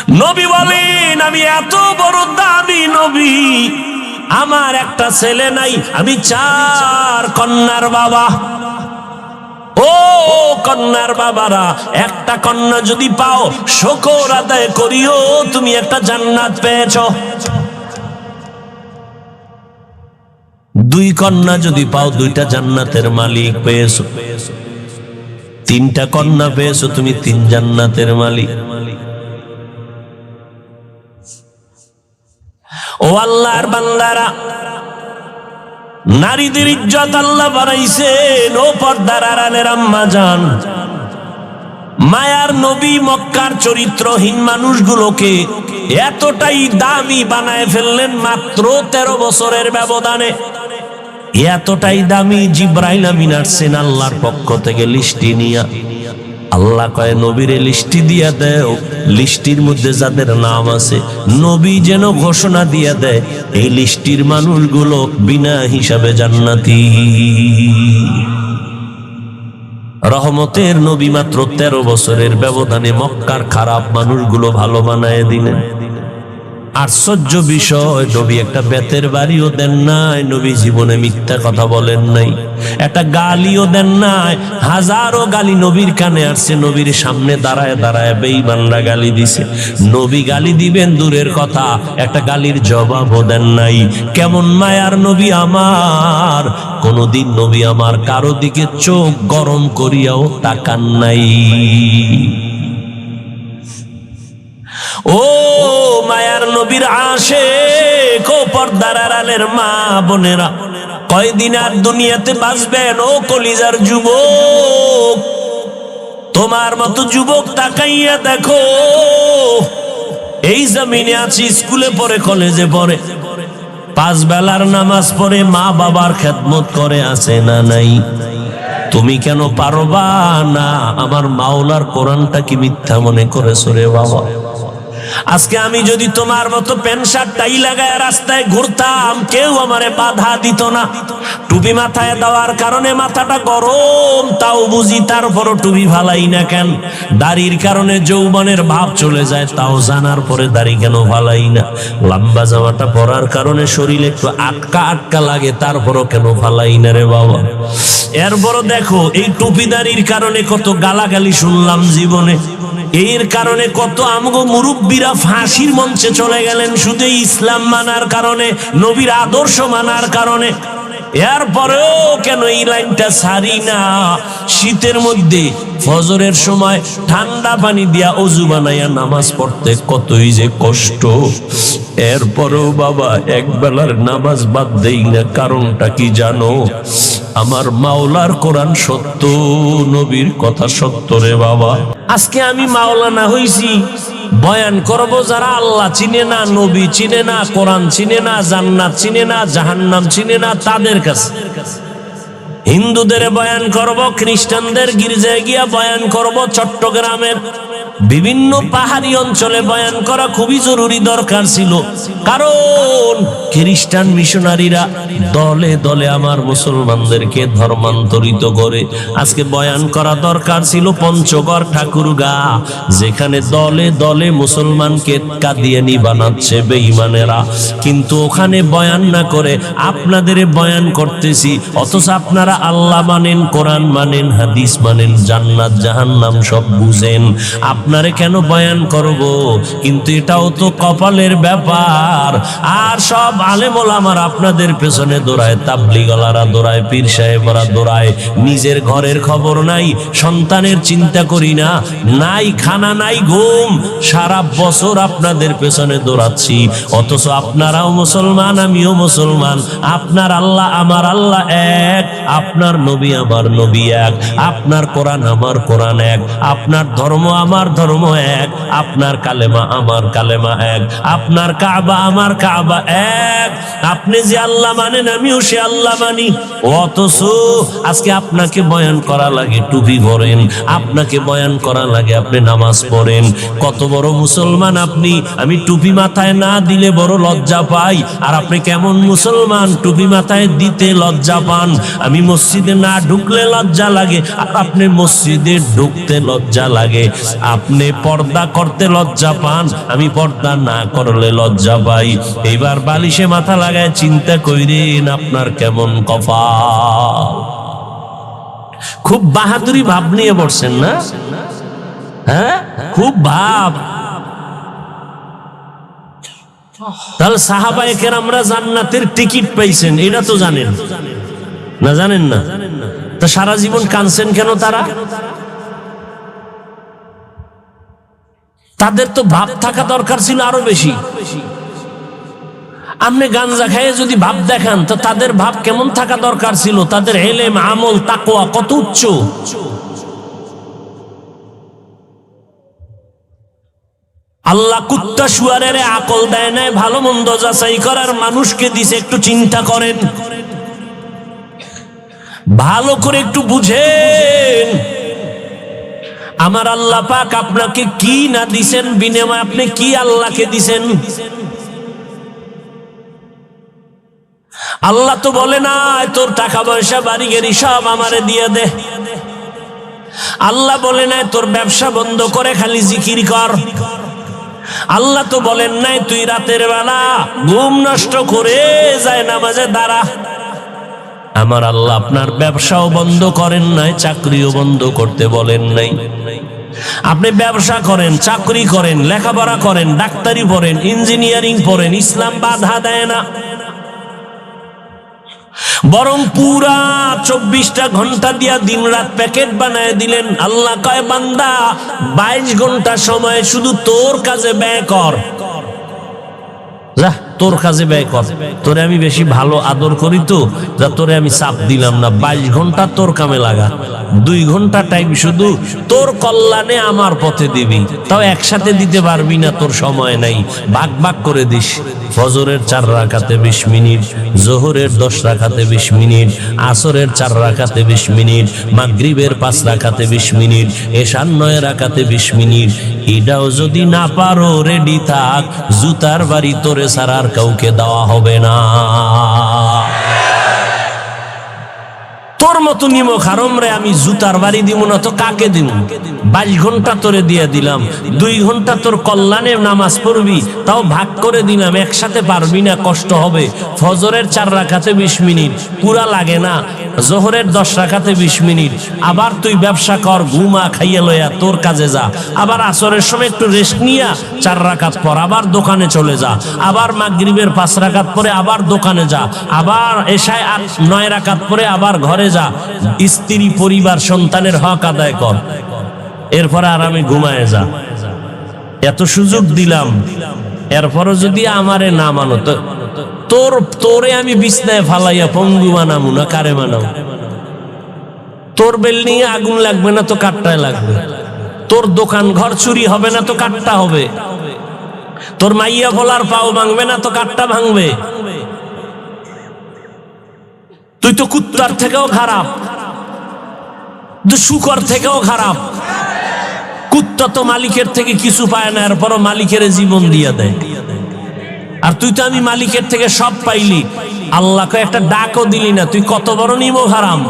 নবী বলেন, আমি এত বড় দামি নবী, আমার একটা ছেলে নাই, আমি 4 কন্যার বাবা। ও কন্যার বাবারা, একটা কন্যা যদি পাও শুকর আদায় করিও, তুমি একটা জান্নাত পেয়েছো। 2 কন্যা যদি পাও, 2টা জান্নাতের মালিক পেয়েছো। 3টা কন্যা পেয়েছো, তুমি 3 জান্নাতের মালিক। ও আল্লাহর বান্দারা, নারীদের ইজ্জত আল্লাহ বাড়াইছেন। ও পর্দার আড়ালের আম্মা জান, মায়ার নবী মক্কার চরিত্রহীন মানুষগুলোকে এতটাই দামি বানায় ফেললেন মাত্র 13 বছরের ব্যবধানে। এতটাই দামি, জিব্রাইল আমিন আসছেন আল্লাহর পক্ষ থেকে লিস্টি নিয়া। আল্লাহ কয়, নবীরে লিস্টি দিয়া দেও, লিস্টির মধ্যে যাদের নাম আছে নবী যেন ঘোষণা দিয়া দেয় এই লিস্টির মানুষগুলো বিনা হিসাবে জান্নাতি। রহমতের নবী মাত্র 13 বছরের ব্যবধানে মক্কার খারাপ মানুষগুলো ভালো বানায় দিলেন। আশ্চর্য বিষয়, নবী একটা বেতের বাড়িও দেন নাই, নবী জীবনে মিথ্যা কথা বলেন নাই, একটা গালিও দেন নাই। হাজারো গালি নবীর কানে আসছে, নবীর সামনে দাঁড়ায় দাঁড়ায় বেঈমানরা গালি দিছে। নবী গালি দিবেন দূরের কথা, একটা গালির জবাবও দেন নাই। কেমন মায়ার নবী আমার, কোনদিন নবী আমার কারো দিকে চোখ গরম করিয়াও তাকান নাই। ও মায়ার নবীর আশিক, ও পর্দার আড়ালের মা বোনেরা, কয়দিন আর দুনিয়াতে বাঁচবেন? ও কলিজার যুবক, তোমার মতো যুবক তাকাইয়া দেখো, এই জমিনে আছি, স্কুলে পড়ে, কলেজে পড়ে, 5 বেলার নামাজ পড়ে, মা বাবার খেদমত করে, আছে না নাই? তুমি কেন পারবা না? আমার মাওলার কোরআনটা কি মিথ্যা মনে করেছো রে বাবা? আজকে আমি যদি তোমার মতো প্যান্ট শার্ট টাই লাগায় রাস্তায় ঘুরতাম, কেউ আমারে বাধা দিত না। টুপি মাথায় দেওয়ার কারণে মাথাটা গরম, তাও বুঝি, তারপরও টুপি ফালাই না কেন? দাড়ির কারণে যৌবনের ভাব চলে যায়, তাও জানার পরে দাড়ি কেন ফালাই না? লম্বা জামাটা পরার কারণে শরীরে একটু আটকা আটকা লাগে, তারপরও কেন ফালাই না রে বাবা? এরপরও দেখো, এই টুপি দাড়ির কারণে কত গালাগালি শুনলাম জীবনে। এর কারণে কত আমগো মুরব্বীরা ফাঁসির মঞ্চে চলে গেলেন শুধু ইসলাম মানার কারণে, নবীর আদর্শ মানার কারণে। এরপরেও কেন এই লাইনটা ছাড়ি না? শীতের মধ্যে ফজরের সময় ঠান্ডা পানি দিয়া অজু বানাইয়া নামাজ পড়তে কতই যে কষ্ট। এরপরেও বাবা এক বেলার নামাজ বাদ দেই না। কারণটা কি জানো? আমার মাওলার কোরআন সত্য, নবীর কথা সত্য রে বাবা। আজকে আমি মাওলানা হইছি, বয়ান করব যারা আল্লাহ চিনে না, নবী চিনে না, কোরআন চিনে না, জান্নাত চিনে না, জাহান্নাম চিনে না, তাদের কাছে। হিন্দুদের বয়ান করব, খ্রিস্টানদের গির্জায় গিয়া বয়ান করব, চট্টগ্রামের বিভিন্ন পাহাড়ি অঞ্চলে বয়ান করা খুবই জরুরি দরকার ছিল। কারণ খ্রিস্টান মিশনারিরা দলে দলে আমার মুসলমানদেরকে ধর্মান্তরিত করে। আজকে বয়ান করা দরকার ছিল পঞ্চগড় ঠাকুরগাঁ, যেখানে দলে দলে মুসলমানকে কাদিয়ানি বানাচ্ছে বেঈমানেরা। কিন্তু ওখানে বয়ান না করে আপনাদের বয়ান করতেছি, অথচ আপনারা আল্লাহ মানেন, কোরআন মানেন, হাদিস মানেন, জান্নাত জাহান্নাম সব বুঝেন। আপনারে কেন বয়ান করব? কিন্তু এটাও তো কপালের ব্যাপার। আর সব আলেম ওলামারা আপনাদের পেছনে দৌড়ায়, তাবলীগওয়ালারা দৌড়ায়, পীর সাহেবরা দৌড়ায়, নিজের ঘরের খবর নাই, সন্তানের চিন্তা করি না, নাই খানা নাই ঘুম, সারা বছর আপনাদের পেছনে দৌড়াচ্ছি। অথচ আপনারাও মুসলমান, আমিও মুসলমান, আপনার আল্লাহ আমার আল্লাহ এক, আপনার নবী আমার নবী এক, আপনার কোরআন আমার কোরআন এক, আপনার ধর্ম আমার ধর্ম এক, আপনার কালেমা আমার কালেমা এক, আপনার কাবা আমার কাবা এক। আপনি যে আল্লাহ মানেন, আমিও সে আল্লাহ মানি। অথচ আজকে আপনাকে বয়ান করা লাগে টুপি পরেন, আপনাকে বয়ান করা লাগে আপনি নামাজ পড়েন। কত বড় মুসলমান আপনি! আমি টুপি মাথায় না দিলে বড় লজ্জা পাই। আর আপনি কেমন মুসলমান, টুপি মাথায় দিতে লজ্জা পান? আমি মসজিদে না ঢুকলে লজ্জা লাগে, আর আপনি মসজিদে ঢুকতে লজ্জা লাগে। আপনি পর্দা করতে লজ্জা পান, আমি পর্দা না করলে লজ্জা পাই। এইবার বালিশে মাথা লাগায় চিন্তা কইরেন আপনার কেমন কপাল। খুব বাহাদুরি ভাব নিয়ে বসছেন না? হ্যাঁ, খুব ভাব। তাহলে সাহাবায়ে কেরামরা জান্নাতের টিকিট পাইছেন, এটা তো জানেন না? জানেন না? তা সারা জীবন কাঁদছেন কেন তারা? তাদের তো ভাব থাকা দরকার ছিল আরো বেশি। আপনি গাঞ্জা খাইয়ে যদি ভাব দেখান, তো তাদের ভাব কেমন থাকা দরকার ছিল? তাদের ইলম, আমল, তাকওয়া কত উচ্চ। আল্লাহ কুত্তা শুয়ারের আকল দেয় নাই, ভালো মন্দ যাচাই করার মানুষকে দিছে। একটু চিন্তা করেন, ভালো করে একটু বুঝেন। আমার আল্লাহ পাক আপনাকে কি না দিছেন, বিনিময়ে আপনি কি আল্লাহকে দিছেন? আল্লাহ তো বলে না তোর টাকা পয়সা বাড়ি গাড়ি সব আমারে দিয়ে দে। আল্লাহ বলে নাই তোর ব্যবসা বন্ধ করে খালি জিকির কর। আল্লাহ তো বলেন নাই তুই রাতের বেলা ঘুম নষ্ট করে যায় নামাজে দাঁড়া। আমার আল্লাহ আপনার ব্যবসাও বন্ধ করেন নাই, চাকরিও বন্ধ করতে বলেন নাই। আপনি ব্যবসা করেন, চাকরি করেন, লেখাপড়া করেন, ডাক্তারি পড়েন, ইঞ্জিনিয়ারিং পড়েন, ইসলাম বাধা দেয় না। বরং পুরা 24টা ঘন্টা দিয়া দিন রাত প্যাকেট বানায় দিলেন। আল্লাহ কয় বান্দা 22 ঘন্টা সময় শুধু তোর কাজে ব্যয় কর। যা তোর কাজে ব্যয় কর, তোরে আমি বেশি ভালো আদর করি তো যা তোরে আমি চাপ দিলাম না। 22 ঘন্টা তোর কামে লাগা, 2 ঘন্টা টাইম শুধু তোর কল্যাণে আমার পথে দিবি। তাও একসাথে দিতে পারবি না, তোর সময় নাই, ভাগ ভাগ করে দিস। ফজরের 4 রাকাতে 20 মিনিট, জোহরের 10 রাকাতে 20 মিনিট, আসরের 4 রাকাতে 20 মিনিট, মাগরিবের 5 রাকাতে 20 মিনিট, এশার 9 রাকাতে 20 মিনিট। এটাও যদি না পারো রেডি থাক, জুতার বাড়ি তোরে সারার কাউকে দেওয়া হবে না। তোর মতো নিমক হারাম রে আমি জুতার বাড়ি দিব না তো কাকে দিব? 22 ঘন্টা তোরে দিয়ে দিলাম, 2 ঘন্টা তোর কল্যাণে নামাজ পড়বি, তাও ভাগ করে দিলাম। একসাথে পারবি না, কষ্ট হবে। ফজরের 4 রাকাতে 20 মিনিট পুরা লাগে না, জোহরের 10 রাকাতে 20 মিনিট। আবার তুই ব্যবসা কর, ঘুমা, খাইয়া লইয়া তোর কাজে যা। আবার আসরের সময় একটু রেস্ট নিয়া 4 রাকাত পর আবার দোকানে চলে যা। আবার মাগরিবের 5 রাকাত পরে আবার দোকানে যা। আবার এশায় 9 রাকাত পরে আবার ঘরে যা। স্ত্রী, পরিবার, সন্তানের হক আদায় কর, এরপরে আরামে ঘুমায় যা। এত সুযোগ দিলাম, এরপরও যদি আমারে না মানো তো তোরে আমি বিছনায় ফালাইয়া পঙ্গু বানাবো না কারে মানাও? তোর বিল্ডিং এ আগুন লাগবে না তো কাঠটায় লাগবে। তোর দোকান ঘর চুরি হবে না তো কাঠটা হবে। তোর মাইয়া ফলার পাও ভাঙবে না তো কাঠটা ভাঙবে। তুই তো কুত্তার থেকেও খারাপ, শুকর থেকেও খারাপ। কুত্তা তো মালিকের থেকে কিছু পায় না, এরপরও মালিকের জীবন দিয়ে দেয়। আর তুই তো আমি মালিকের থেকে সব পাইলি, আল্লাহকে একটা ডাকও দিলি না। তুই কত বড় নিমক হারাম।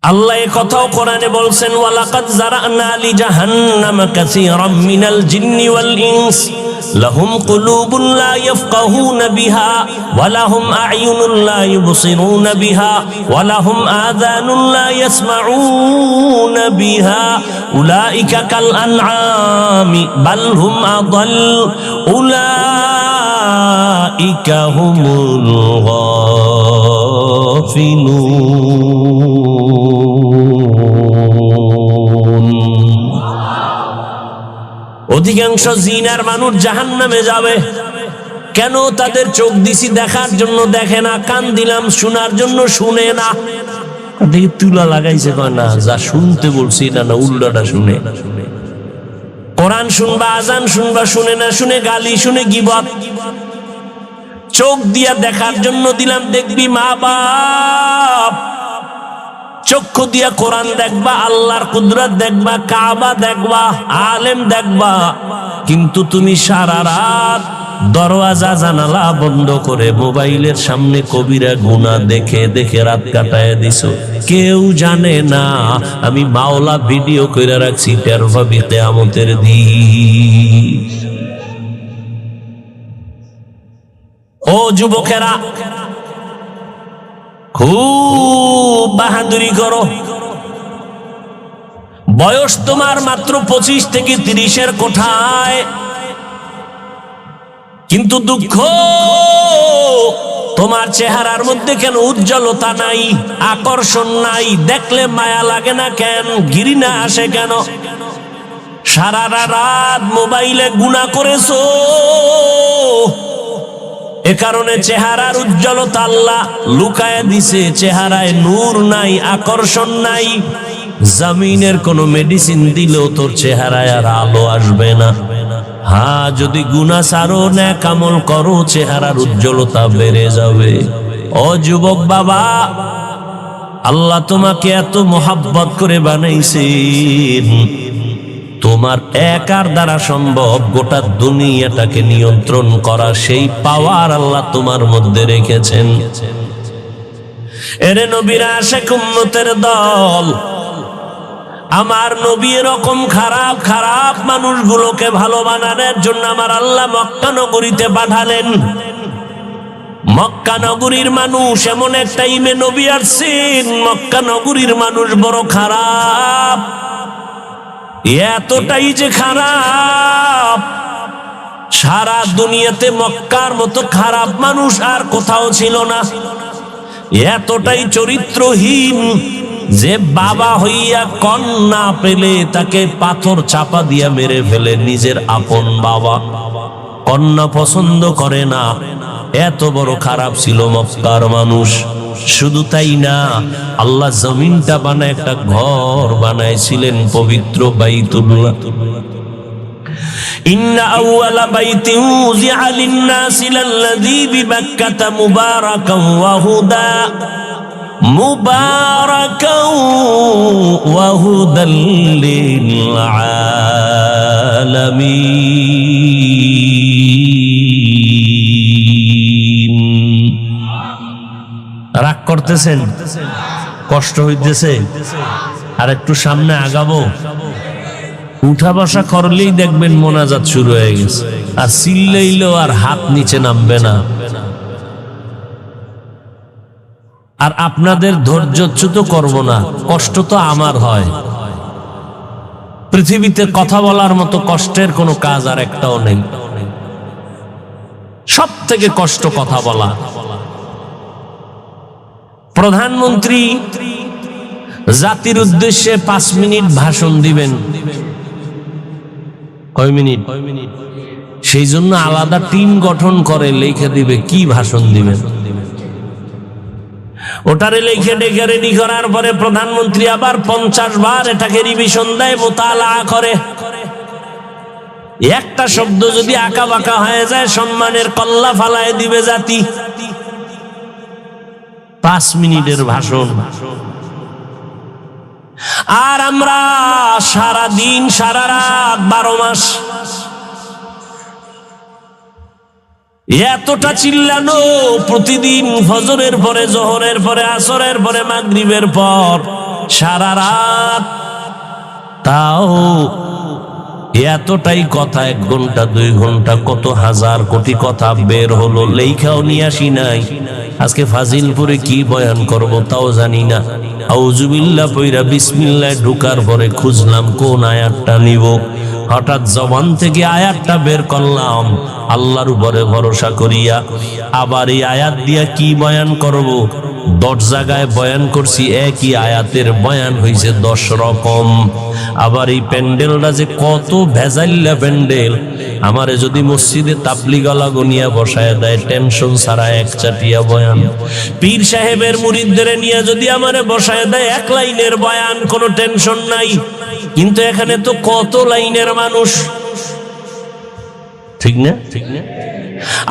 আল্লাহ এ কথাও কোরআনে বলছেন, ওয়ালাকাদ যারানা লি জাহান্নামা কাসীরাম মিনাল জিন্নি ওয়াল ইনস লাহুম কুলুবুন লা ইয়াফকাহুনা বিহা ওয়া লাহুম আ'য়ুনুন লা ইউবসিরুনা বিহা ওয়া লাহুম আযানুন লা ইয়াসমাউনা বিহা উলাইকা কাল আনআমি বাল হুম আদাল উলাইকা হুমুল গাফিলুন। অধিকাংশ জিনার মানুষ জাহান্নামে যাবে। কেন? তাদের চোখ দিছি দেখার জন্য দেখে না, কান দিলাম শোনার জন্য শুনে না। দেখি তুলা লাগাইছে, কয় না যা শুনতে বলছি না না উল্টাটা শুনে। কোরআন শুনবা, আজান শুনবা, শুনে না, শুনে গালি, শুনে গীবত। চোখ দিয়া দেখার জন্য দিলাম, দেখবি মা বাপ চক্ষু দিয়া কোরআন দেখবা, আল্লাহর কুদরত দেখবা, কাবা দেখবা, আলেম দেখবা, কিন্তু তুমি সারা রাত দরওয়াজা জানালা বন্ধ করে মোবাইলের সামনে কবিরা গুনাহ দেখে দেখে রাত কাটায় দিছো। কেউ জানে না আমি মাওলা ভিডিও কইরা রাখছি, টের পাবি কিয়ামতের দিন। ও যুবকেরা, খুব বাহাদুরি করো। বয়স তোমার মাত্র 25 থেকে 30-এর কোঠায়, কিন্তু দুঃখ তোমার চেহারার মধ্যে কেন উজ্জ্বলতা নাই, আকর্ষণ নাই, দেখলে মায়া লাগে না কেন, ঘৃণা আসে কেন? সারা রাত মোবাইলে গুনাহ করেছো, এ কারণে চেহারার উজ্জ্বলতা আল্লাহ লুকায় দিছে, চেহারায় নূর নাই, আকর্ষণ নাই। জমিনের কোনো মেডিসিন দিলেও তোর চেহারায় আর আলো আসবে না। হ্যাঁ, যদি গুনাহ ছাড়ো, নেক আমল করো, চেহারার উজ্জ্বলতা বেড়ে যাবে। ও যুবক বাবা, আল্লাহ তোমাকে এত মোহাব্বত করে বানাইছেন, তোমার একার দ্বারা সম্ভব গোটা দুনিয়াটাকে নিয়ন্ত্রণ করা, সেই পাওয়ার আল্লাহ তোমার মধ্যে রেখেছেন। এরে নবীর আশিক উম্মতের দল, আমার নবী এরকম খারাপ খারাপ মানুষগুলোকে ভালো বানানোর জন্য আমার আল্লাহ মক্কা নগরীতে পাঠালেন। মক্কা নগরীর মানুষ এমন একটা টাইমে নবী আসছেন, মক্কা নগরীর মানুষ বড় খারাপ, এতটাই যে খারাপ, সারা দুনিয়াতে মক্কার মতো খারাপ মানুষ আর কোথাও ছিল না। এতটাই চরিত্রহীন যে বাবা হইয়া কন্যা পেলে তাকে পাথর চাপা দিয়া মেরে ফেলে, নিজের আপন বাবা, কন্যা পছন্দ করে না, এত বড় খারাপ ছিল মক্কার মানুষ। শুধু তাই না, আল্লাহ জমিনটা বানায় একটা ঘর বানাইছিলেন, পবিত্র বাইতুল্লাহ। ইন্না আউয়ালা বাইতিন উযিআ লিন-নাসি লাল্লাযী বিবাক্কাতা মুবারাকান ওয়া হুদা ওয়া হুদাল লিল আলামিন। রাগ করতেছেন? কষ্ট হইতেছে? আর একটু সামনে আগাবো? উঠা বসা করলেই দেখবেন মোনাজাত শুরু হয়ে গেছে, আর চিল্লাইলেও আর হাত নিচে নামবে না। আর আপনাদের ধৈর্যচ্যুত করব না, কষ্ট তো আমার হয়। পৃথিবীতে কথা বলার মতো কষ্টের কোনো কাজ আর একটাও নেই। সব থেকে কষ্ট কথা বলা। প্রধানমন্ত্রী জাতির উদ্দেশ্যে 5 মিনিট ভাষণ দিবেন, কয় মিনিট? সেই জন্য আলাদা টিম গঠন করে লিখে দিবে কি ভাষণ দিবেন। ওটারে লিখে ডেকে রেডি করার পরে প্রধানমন্ত্রী আবার 50 বার এটাকে রিভিশন দেয়, মোতালা করে। একটা শব্দ যদি আঁকা বাঁকা হয়ে যায়, সম্মানের কল্লা ফালায় দিবে জাতি। 5 মিনিটের ভাষণ। আর আমরা সারা দিন সারা রাত 12 মাস এতটা চিল্লানো, প্রতিদিন ফজরের পরে, জোহরের পরে, আসরের পরে, মাগরিবের পর সারা রাত, তাও এতটাই কথা, 1 ঘন্টা 2 ঘন্টা কত হাজার কোটি কথা বের হলো, লেখাও নিয়ে আসি নাই। আজকে ফাজিলপুরে কি বয়ান করব তাও জানি না। আউযুবিল্লাহ পয়রা বিসমিল্লাহ ঢুকার পরে খুঁজলাম কোন আয়াতটা নিব, হঠাৎ জবান থেকে আয়াতটা বের করলাম, আল্লাহর উপরে ভরসা করিয়া। আবার এই আয়াত দিয়া কি বয়ান করব? 10 জায়গায় বয়ান করছি, একই আয়াতের বয়ান হয়েছে 10 রকম। আবার এই প্যান্ডেলটা যে কত ভেজাইল্লা প্যান্ডেল, আমারে যদি মসজিদে তাবলিগওয়ালা গনিয়া বসায় দেয়, টেনশন ছাড়া 1 চাটিয়া বয়ান। পীর সাহেবের মুরিদদের নিয়ে যদি আমারে বসায় দেয় 1 লাইনের বয়ান, কোনো টেনশন নাই। কিন্তু এখানে তো কত লাইনের মানুষ, ঠিক না?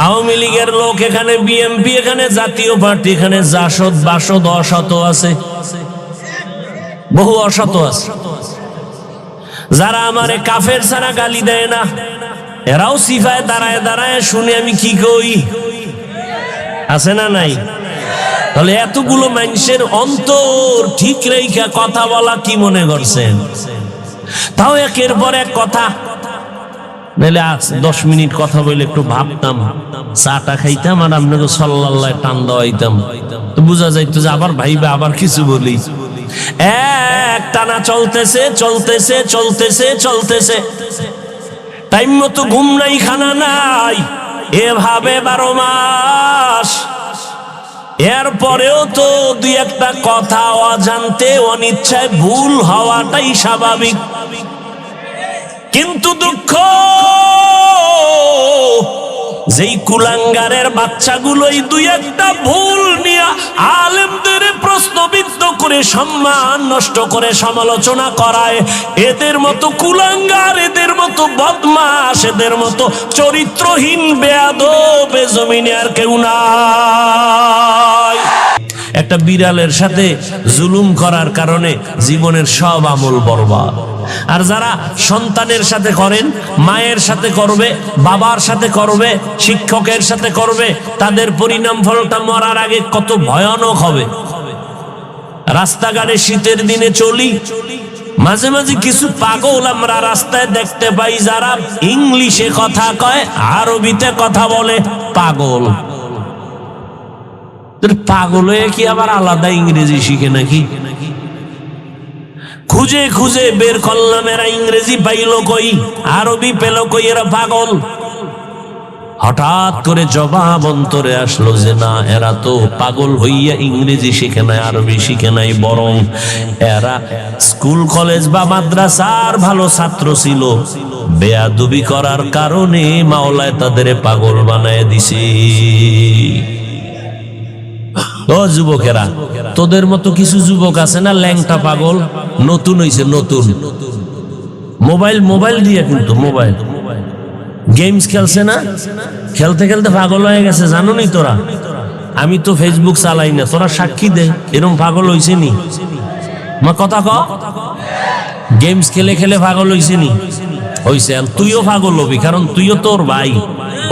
আওয়ামী লীগের লোক এখানে, বিএনপি এখানে, জাতীয় পার্টি এখানে, জাসদ বাসদ অসত আছে। বহু অসৎ আছে যারা আমারে কাফের ছাড়া গালি দেয় না, এরাও সিফায় দাঁড়ায় দাঁড়ায় শুনে আমি কি কই, আছে না নাই? তাহলে এতগুলো মানুষের অন্তর ঠিক রেখা কথা বলা কি মনে করছেন? তাও একের পর এক কথা, নাহলে 10 মিনিট কথা বলে একটু ভাবতাম, চাটা খাইতাম আর আপনাকে সাল্লাল্লাহ টান দেওয়াইতাম, তো বোঝা যাইতো যে আবার ভাইবে আবার কিছু বলি। এক টানা চলতেছে চলতেছে চলতেছে চলতেছে, টাইম মতো ঘুম নাই, খানা নাই, এভাবে 12 মাস। এরপরেও তো দুই একটা কথা অজান্তে অনিচ্ছায় ভুল হওয়াটাই স্বাভাবিক। কিন্তু দুঃখ, যেই কুলাঙ্গারের বাচ্চাগুলোই দুই একটা ভুল নিয়ে আলেমদের প্রশ্নবিদ্ধ করে সম্মান নষ্ট করে সমালোচনা করায়, এদের মতো কুলাঙ্গার, এদের মতো বদমাশ, এদের মতো চরিত্রহীন বেয়াদব এ জমিনে আর কেউ নাই। একটা বিড়ালের সাথে জুলুম করার কারণে জীবনের সব আমল বরবাদ। আর যারা সন্তানের সাথে করেন, মায়ের সাথে করবে, বাবার সাথে করবে, শিক্ষকের সাথে করবে, তাদের পরিণাম ফলটা মরার আগে কত ভয়ানক হবে। রাস্তাঘাটে শীতের দিনে চলি, মাঝে মাঝে কিছু পাগল আমরা রাস্তায় দেখতে পাই, যারা ইংলিশে কথা কয়, আরবিতে কথা বলে। পাগল পাগল হয়ে কি আবার আলাদা ইংরেজি শিখে নাকি? খুঁজে খুঁজে বের করলাম এরা ইংরেজি পাইল কই, আরবি পেল কই, এরা পাগল। হঠাৎ করে জবাব অন্তরে আসলো যে না, এরা তো পাগল হইয়া ইংরেজি শিখে নাই, আরবি শিখে নাই, বরং এরা স্কুল কলেজ বা মাদ্রাসার ভালো ছাত্র ছিল, বেয়াদবি করার কারণে মাওলায় তাদের পাগল বানায় দিছে। ও যুবকেরা, তোদের মতো কিছু যুবক আছে না ল্যাংটা পাগল, নতুন হইছে, নতুন মোবাইল দিয়ে, কিন্তু মোবাইল গেমস খেলছে না, খেলতে খেলতে পাগল হয়ে গেছে। জানো নি তোরা? আমি তো ফেসবুক চালাই না, তোরা সাক্ষী দে, এরকম পাগল হইছে নি? মা কথা ক, গেমস খেলে খেলে পাগল হইছে নি? হইছে। তুইও পাগল হবি, কারণ তুইও তোর ভাই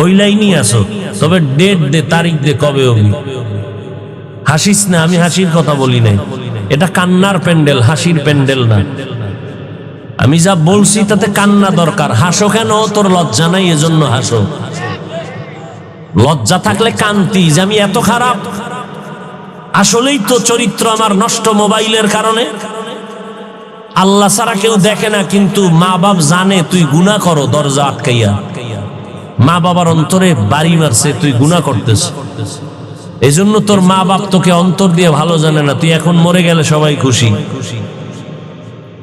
ওই লাইনই আছো। তবে ডেট দে, তারিখ দে, কবে হবি। হাসিস না, আমি হাসির কথা বলি নাই, এটা কান্নার প্যান্ডেল, হাসির প্যান্ডেল না। আমি যা বলছি তাতে কান্না দরকার। হাসো কেন? তোর লজ্জা নাই এজন্য হাসো। লজ্জা থাকলে কান্তি যে আমি এত খারাপ। আসলেই তো চরিত্র আমার নষ্ট মোবাইলের কারণে। আল্লাহ ছাড়া কেউ দেখে না, কিন্তু মা বাপ জানে তুই গুনাহ করো, দরজা আটকাইয়া। মা বাবার অন্তরে বাড়ি মারছে, তুই গুনাহ করতেছ। এই জন্য তোর মা বাপ তোকে অন্তর দিয়ে ভালো জানে না। তুই এখন মরে গেলে সবাই খুশি।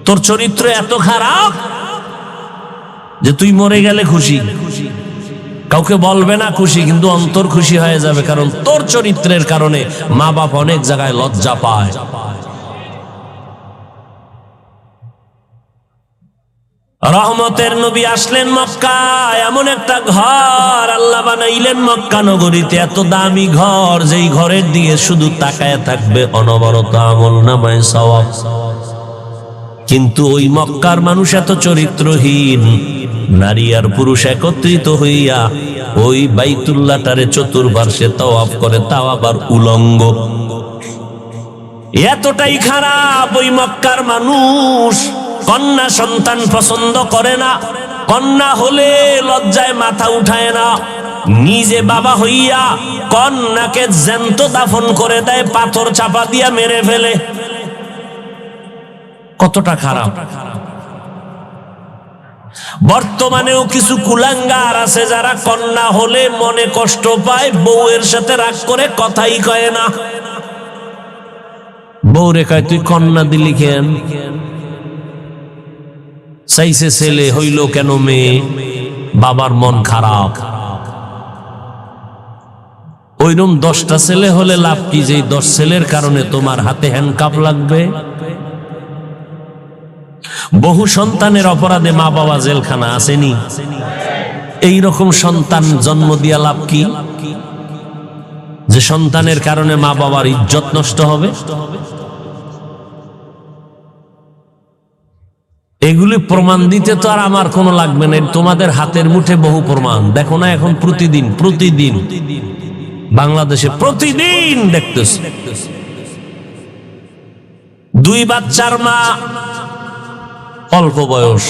তোর চরিত্র এত খারাপ যে তুই মরে গেলে খুশি, কাউকে বলবে না খুশি, কিন্তু অন্তর খুশি হয়ে যাবে, কারণ তোর চরিত্রের কারণে মা বাপ অনেক জায়গায় লজ্জা পায়। রহমতের নবী আসলেন মক্কায়, এমন একটা ঘর আল্লাহ বানাইলেন মক্কা নগরীতে, এত দামি ঘর, যেই ঘরের দিকে শুধু তাকায় থাকবে অনবরত আমলনামায় সওয়াব। কিন্তু ওই মক্কার মানুষ এত চরিত্রহীন, নারী আর পুরুষ একত্রিত হইয়া ওই বাইতুল্লাহটারে চতুর্পার্শ্বে তাওয়াফ করে, তাও আবার উলঙ্গ। এতটাই খারাপ ওই মক্কার মানুষ। কন্যা সন্তান পছন্দ করে না, কন্যা হলে লজ্জায় মাথা উঠায় না। নিজে বাবা হইয়া কন্যাকে জ্যান্ত দাফন করে দেয়, পাথর চাপা দিয়া মেরে ফেলে। কতটা খারাপ। বর্তমানেও কিছু কুলাঙ্গার আছে যারা কন্যা হলে মনে কষ্ট পায়, বউয়ের সাথে রাগ করে কথাই কয় না। বউ রেখায় তুই কন্যা দিলি কেন? চাইছে ছেলে, হইল কেন মেয়ে? বাবার মন খারাপ। ওইরকম 10টা ছেলে হলে লাভ কি, যে 10 ছেলের কারণে তোমার হাতে হ্যান্ডকাপ লাগবে? বহু সন্তানের অপরাধে মা বাবা জেলখানা আসেনি? এইরকম সন্তান জন্ম দিয়া লাভ কি, যে সন্তানের কারণে মা বাবার ইজ্জত নষ্ট হবে? এগুলি প্রমাণ দিতে তো আর আমার কোনো লাগবে না, তোমাদের হাতের মুঠে বহু প্রমাণ। দেখো না এখন প্রতিদিন বাংলাদেশে প্রতিদিন দেখতেছি 2 বাচ্চার মা, অল্প বয়স,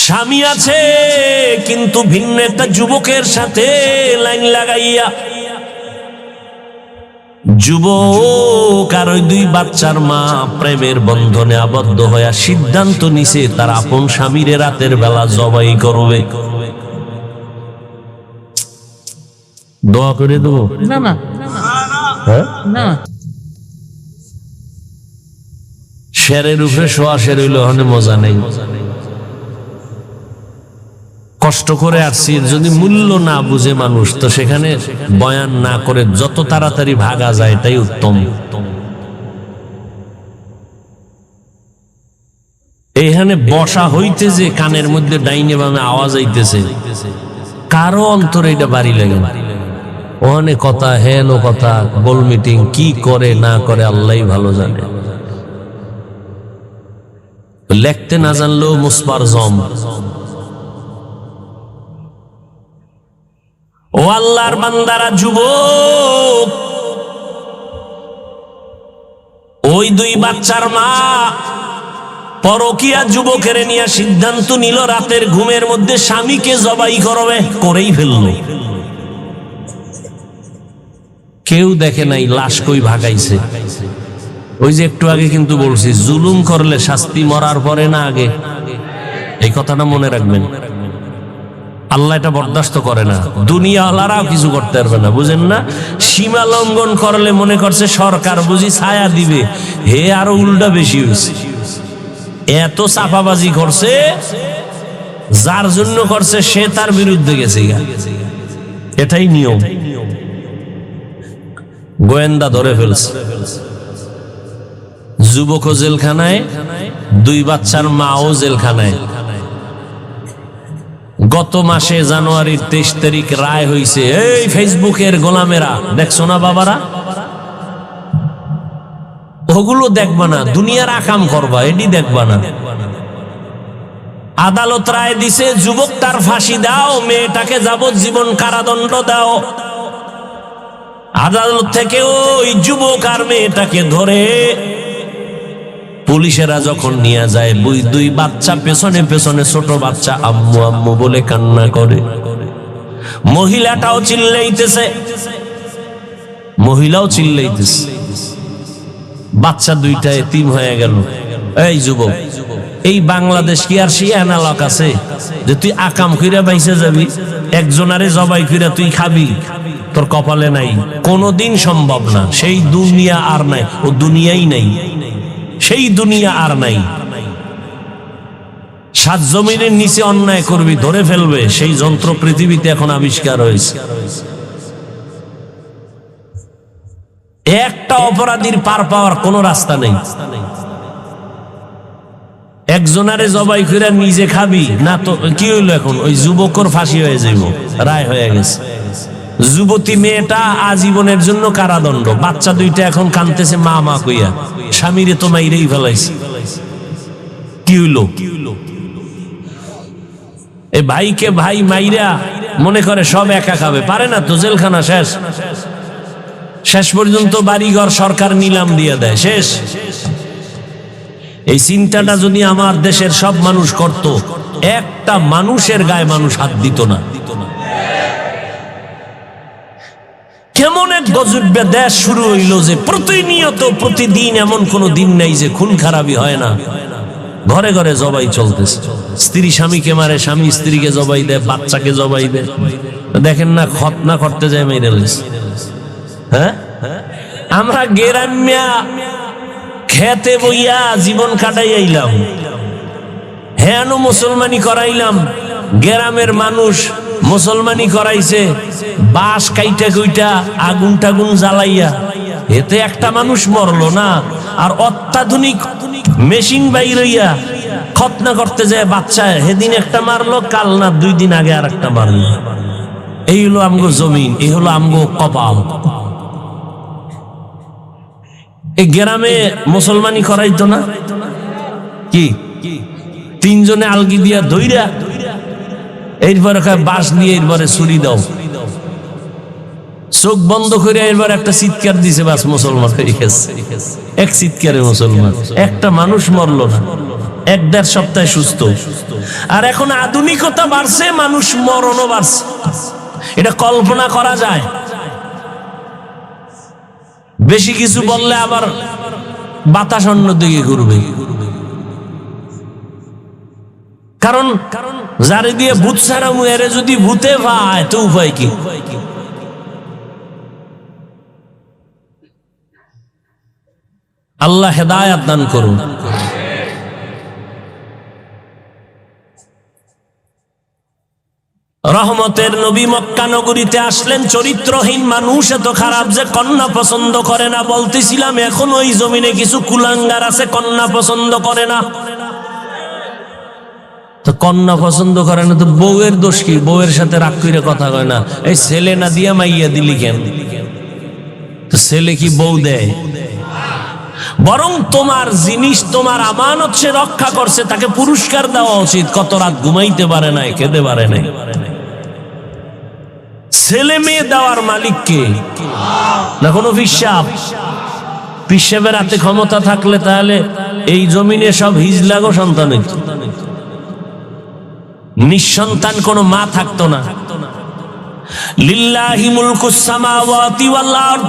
স্বামী আছে কিন্তু ভিন্ন একটা যুবকের সাথে লাইন লাগাইয়া, যুবক আর ওই 2 বাচ্চার মা প্রেমের বন্ধনে আবদ্ধ হয়ে সিদ্ধান্ত নিছে তার আপন স্বামীর রাতের বেলা জবাই করবে। দোয়া করে দেবো না না হ্যাঁ না, শেরের উপরে শোয়া শের হইলে ওখানে মজা নেই। কষ্ট করে আসছি, যদি মূল্য না বুঝে মানুষ তো সেখানে বয়ান না করে যত তাড়াতাড়ি ভাগা যায় এটাই উত্তম। এখানে বসা হইতে যে কানের মধ্যে ডাইনে বামে আওয়াজ আইতেছে, কারো অন্তরে এটা বাড়ি লাগে না। ওখানে কথা হেন কথা, গোল মিটিং কি করে না করে আল্লাহই ভালো জানে। লেখতে না জানলেও মুসপার জম। ও আল্লাহর বান্দারা, যুবক ওই 2 বাচ্চার মা পরকিয়া যুবকের নিয়ে সিদ্ধান্ত নিল রাতের ঘুমের মধ্যে স্বামীকে জবাই করবে, করেই ফেলল। কেউ দেখে নাই লাশ কই ভাগাইছে। ওই যে একটু আগে কিন্তু বলছি, জুলুম করলে শাস্তি মরার পরে না আগে, এই কথাটা মনে রাখবেন। আল্লাহ এটা বরদাস্ত করে না, দুনিয়াওয়ালারাও কিছু করতে পারবে না, বুঝেন না? সীমা লঙ্ঘন করলে মনে করছে সরকার বুঝি ছায়া দিবে, হে আরো উল্টা বেশি হয়েছে। এত চাপাবাজি করছে, যার জন্য করছে সে তার বিরুদ্ধে গেছে। এটাই নিয়ম। গোয়েন্দা ধরে ফেলছে, যুবক জেলখানায়, 2 বাচ্চার মাও জেলখানায়। গত মাসে জানুয়ারির 23 তারিখ রায় হইছে। এই ফেসবুকের গোলামেরা, দেখছো না বাবারা? ওগুলো দেখবা না, দুনিয়ার আকাম করবা, এটি দেখবা না। আদালত রায় দিছে, যুবক তার ফাঁসি দাও, মেয়েটাকে যাবজ্জীবন কারাদণ্ড দাও। আদালত থেকে ওই যুবক আর মেয়েটাকে ধরে পুলিশেরা যখন নিয়ে যায়, 2 বাচ্চা পেছনে পেছনে, ছোট বাচ্চা আম্মু আম্মু বলে কান্না করে। মহিলাটাও চিল্লাইতেছে, মহিলাও চিল্লাইতেছে। বাচ্চা 2টা এতিম হয়ে গেল। এই যুবক, এই বাংলাদেশ কি আর শিয়ানা লোক আছে যে তুই আকাম কইরা বাইসে যাবি, একজনারে জবাই কইরা তুই খাবি? তোর কপালে নাই, কোনদিন সম্ভব না। সেই দুনিয়া আর নাই, ও দুনিয়াই নাই, সেই দুনিয়া আর নাই। 7 জমিনের নিচে অন্যায় করবি, ধরে ফেলবে, সেই যন্ত্র পৃথিবীতে এখন আবিষ্কার হয়েছে। একটা অপরাধীর পার পাওয়ার কোন রাস্তা নেই। একজনারে জবাই করে নিজে খাবি না তো কি হইলো? এখন ওই যুবকর ফাঁসি হয়ে যাইব, রায় হয়ে গেছে। যুবতী মেয়েটা আজীবনের জন্য কারাদণ্ড। বাচ্চা 2টা এখন কাঁদতেছে মা মা কইয়া, স্বামীরে তো মাইরেই ফেলাইছে। কি হইলো? এই ভাইকে ভাই মাইরা মনে করে সব একা খাবে, পারে না তো, জেলখানা শেষ। শেষ পর্যন্ত বাড়িঘর সরকার নিলাম দিয়ে দেয়, শেষ। এই চিন্তাটা যদি আমার দেশের সব মানুষ করত, একটা মানুষের গায়ে মানুষ হাত দিত না। কেমন এক গজবে দেশ শুরু হইল যে প্রতিনিয়ত প্রতিদিন এমন কোন দিন নাই যে খুন খারাপি হয় না। ঘরে ঘরে জবাই চলতেছে। স্ত্রী স্বামীকে মারে, স্বামী স্ত্রীকে জবাই দেয়, বাচ্চাকে জবাই দেয়। দেখেন না, খতনা করতে যায় মেরে লইছে। হ্যাঁ, আমরা গেরামিয়া খেতে বইয়া জীবন কাটাই আইলাম, হ্যাঁ মুসলমানি করাইলাম। গ্রামের মানুষ মুসলমানি করাইছে, বাঁশ কাইটা কইটা আগুন টাগুন জ্বালাইয়া, এতে একটা মানুষ মরলো না। আর অত্যাধুনিক মেশিন বাইরইয়া খতনা করতে যায় বাচ্চা, সেদিন একটা মারলো, কাল না 2 দিন আগে আর একটা মারলো। এই হলো আমগো জমিন, এই হলো আমগো কপাল। এই গ্রামে মুসলমানি করাইতো না, কি তিনজনে আলগি দিয়া ধইরা এরপরে বাঁশ দিয়ে এরপরে ছুরি দাও, চোখ বন্ধ করে এরপর একটা চিৎকার দিছে, বাস মুসলমান হয়ে গেছে। এক চিৎকারে মুসলমান, একটা মানুষ মরল না, 1-1.5 সপ্তাহে সুস্থ। আর এখন আধুনিকতা বাড়ছে, মানুষ মরণও বাড়ছে, এটা কল্পনা করা যায়। বেশি কিছু বললে আবার বাতাস অন্য দিকে ঘুরবে, কারণ যারে দিয়ে ভূত ছাড়ামু এরে যদি ভূতে পায় তো উপায় কি? আল্লাহ হেদায়াত দান করুন। রহমতের নবী মক্কা নগরীতে আসলেন, চরিত্রহীন মানুষ এত খারাপ যে কন্যা পছন্দ করে না। বলতেছিলাম এখন ওই জমিনে কিছু কুলাঙ্গার আছে, কন্যা পছন্দ করে না। তো কন্যা পছন্দ করে না তো বউয়ের দোষ কি? বউয়ের সাথে রাগ করে কথা কয় না, এই ছেলে না দিয়া মাইয়া দিলি কেন? তো ছেলে কি বউ দেয়? বরং তোমার জিনিস, তোমার আমানত সে রক্ষা করছে, তাকে পুরস্কার দেওয়া উচিত। কত রাত ঘুমাইতে পারে নাই, খেতে পারে নাই। ছেলে মেয়ে দেওয়ার মালিক কে? না কোনো পিসাব? পিসাবের হাতে ক্ষমতা থাকলে তাহলে এই জমিনে সব হিজলাগো সন্তান হইত, নিঃসন্তান কোনো মা থাকতো না। লিল্লাহি মুলকুস সামাওয়াতি ওয়াল আরদ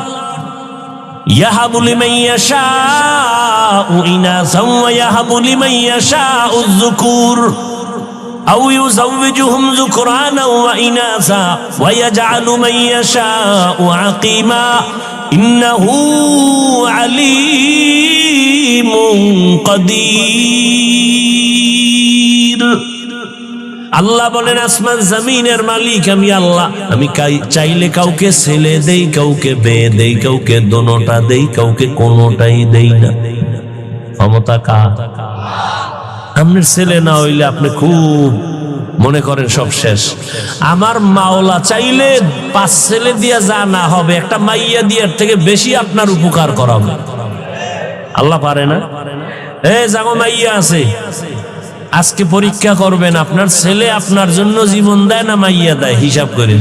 ইয়াহাবু লিমান ইয়াশাউ ইনাসান ওয়া ইয়াহাবু লিমান ইয়াশাউ যুকুর আও ইউযাওয়িজুহুম যুকরানা ওয়া ইনাসা ওয়া ইয়াজআলু মান ইয়াশাউ আকিমা ইন্নাহু আলীমুন কাদির। আল্লাহ বলেন, আসমান জমিনের মালিক আমি আল্লাহ। আমি চাইলে কাউকে ছেলে দেই, কাউকে মেয়ে দেই, কাউকে দোনোটা দেই, কাউকে কোনোটাই দেই না। ক্ষমতা কার? আপনার ছেলে না হইলে আপনি খুব মনে করেন সব শেষ। আমার মাওলা চাইলে 5 ছেলে দিয়া যা না হবে, একটা মাইয়া দিয়ার থেকে বেশি আপনার উপকার করাবে। আল্লাহ পারে না? জাগো মাইয়া আছে, আজকে পরীক্ষা করবেন, আপনার ছেলে আপনার জন্য জীবন দেয় না মাইয়া দেয়, হিসাব করে।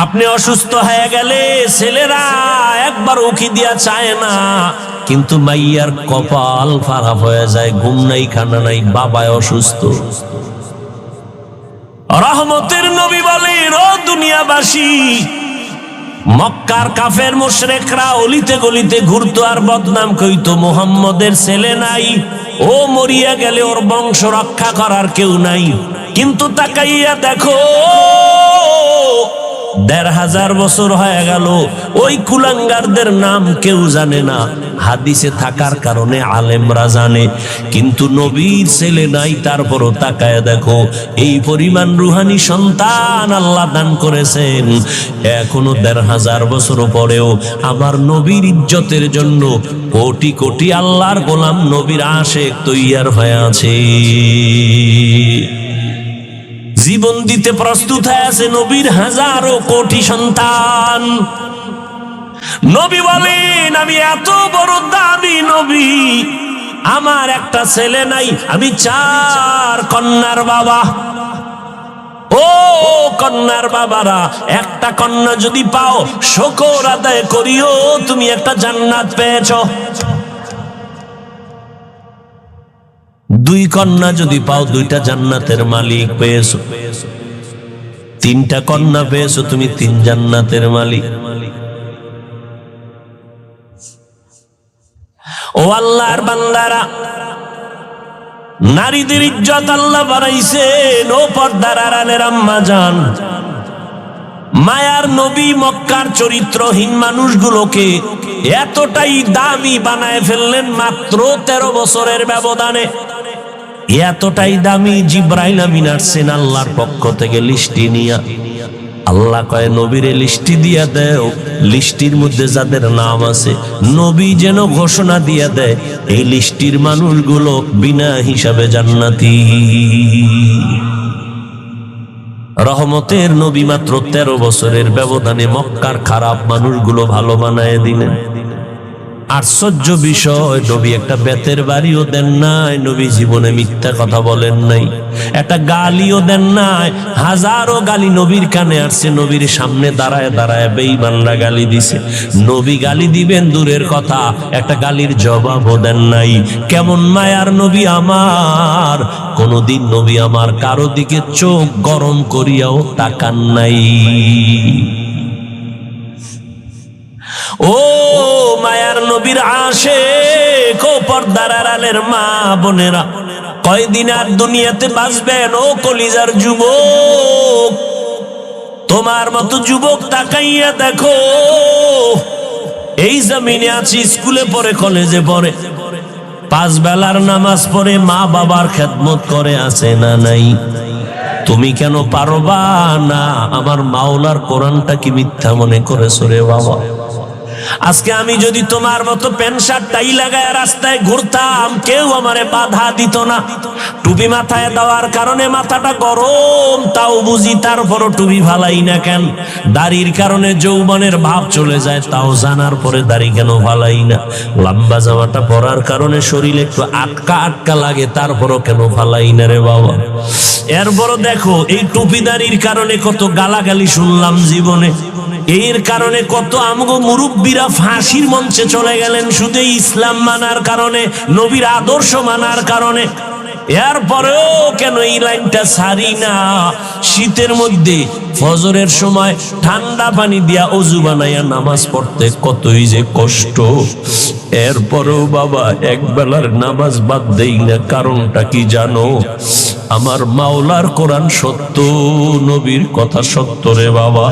আপনি অসুস্থ হয়ে গেলে ছেলেরা একবার উকি দিয়া চায় না, কিন্তু মাইয়ার কপাল খারাপ হয়ে যায়, ঘুম নাই, খানা নাই, বাবায় অসুস্থ। রহমতের নবী বলেন, ও দুনিয়াবাসী, মক্কার কাফের মুশরিকরা অলিতে গলিতে ঘুরতো আর বদনাম কইতো, মুহাম্মদের ছেলে নাই, ও মরিয়া গেলে ওর বংশ রক্ষা করার কেউ নাই। কিন্তু তাকাইয়া দেখো, 1500 বছর হয়ে গেল, ওই কুলাঙ্গারদের নাম কেউ জানে না। হাদিসে থাকার কারণে আলেমরা জানে, কিন্তু নবীর ছেলে নাই। তারপরও তাকায় দেখো, এই পরিমাণ রুহানি সন্তান আল্লাহ দান করেছেন। এখনো 1500 বছর পরেও আমার নবীর ইজ্জতের জন্য কোটি কোটি আল্লাহর গোলাম নবীর আশিক তৈয়ার হয়ে আছে, জীবন দিতে প্রস্তুত হয়ে আছে নবীর হাজারো কোটি সন্তান। নবী বলেন, আমি এত বড় দামি নবী, আমার একটা ছেলে নাই, আমি 4 কন্যার বাবা। ও কন্যার বাবারা, একটা কন্যা যদি পাও শুকর আদায় করিও, তুমি একটা জান্নাত পেয়েছ। 2 কন্যা যদি পাও, 2টা জান্নাতের মালিক পেয়েছো। 3টা কন্যা পেয়েছো, তুমি 3 জান্নাতের মালিক। ও আল্লাহর বান্দারা, নারীদের ইজ্জত আল্লাহ বাড়াইছেন। ও পর্দার আড়ালের আম্মা জান, মায়ার নবী মক্কার চরিত্রহীন মানুষগুলোকে এতটাই দামি বানায় ফেললেন মাত্র 13 বছরের ব্যবধানে। এতটাই দামি, জিব্রাইল আমিন আসছেন আল্লাহর পক্ষ থেকে লিস্টি নিয়া। আল্লাহ কয়, নবীরে লিস্টি দিয়া দেও, লিস্টির মধ্যে যাদের নাম আছে নবী যেন ঘোষণা দিয়া দেয়, এই লিস্টির মানুষগুলো বিনা হিসাবে জান্নাতি। রহমতের নবী মাত্র 13 বছরের ব্যবধানে মক্কার খারাপ মানুষগুলো ভালো বানায় দিলেন। আশ্চর্য বিষয়, নবী একটা বেতের বাড়িও দেন নাই, নবী জীবনে মিথ্যা কথা বলেন নাই, একটা গালিও দেন নাই। হাজারো গালি নবীর কানে আসছে, নবীর সামনে দাঁড়ায় দাঁড়ায় বেঈমানরা গালি দিছে। নবী গালি দিবেন দূরের কথা, একটা গালির জবাবও দেন নাই। কেমন মায়ার নবী আমার, কোনদিন নবী আমার কারো দিকে চোখ গরম করিয়াও তাকান নাই। ও মায়ার নবীর আশিক, ও পর্দার আড়ালের মা বোনেরা, কয়দিন আর দুনিয়াতে বাঁচবেন ও কলিজার যুবক? তোমার মতো যুবক তাকাইয়া দেখো, এই জমিনে আছি, স্কুলে পড়ে, কলেজে পড়ে, 5 বেলার নামাজ পড়ে, মা বাবার খেদমত করে, আছে না নাই? তুমি কেন পারবা না? আমার মাওলার কোরআনটা কি মিথ্যা মনে করেছো রে বাবা? আজকে আমি যদি তোমার মতো প্যান্ট শার্ট টাই লাগায় রাস্তায় ঘুরতাম, কেউ আমারে বাধা দিত না। টুপি মাথায় দেওয়ার কারণে মাথাটা গরম, তাও বুঝি, তারপরও টুপি ফালাই না কেন? দাড়ির কারণে যৌবনের ভাব চলে যায়, তাও জানার পরে দাড়ি কেন ফালাই না? লম্বা জামাটা পরার কারণে শরীরে একটু আটকা আটকা লাগে, তারপরও কেন ফালাই না রে বাবা? এরপরও দেখো, এই টুপি দাড়ির কারণে কত গালাগালি শুনলাম জীবনে। এর কারণে কত আমগো মুরব্বীরা ফাঁসির মঞ্চে চলে গেলেন শুধু ইসলাম মানার কারণে, নবীর আদর্শ মানার কারণে। এরপরেও কেন এই লাইনটা ছাড়ি না? শীতের মধ্যে ফজরের সময় ঠান্ডা পানি দিয়া অজু বানাইয়া নামাজ পড়তে কতই যে কষ্ট। এরপরেও বাবা এক বেলার নামাজ বাদ দেই না। কারণটা কি জানো? আমার মাওলার কোরআন সত্য, নবীর কথা সত্য রে বাবা।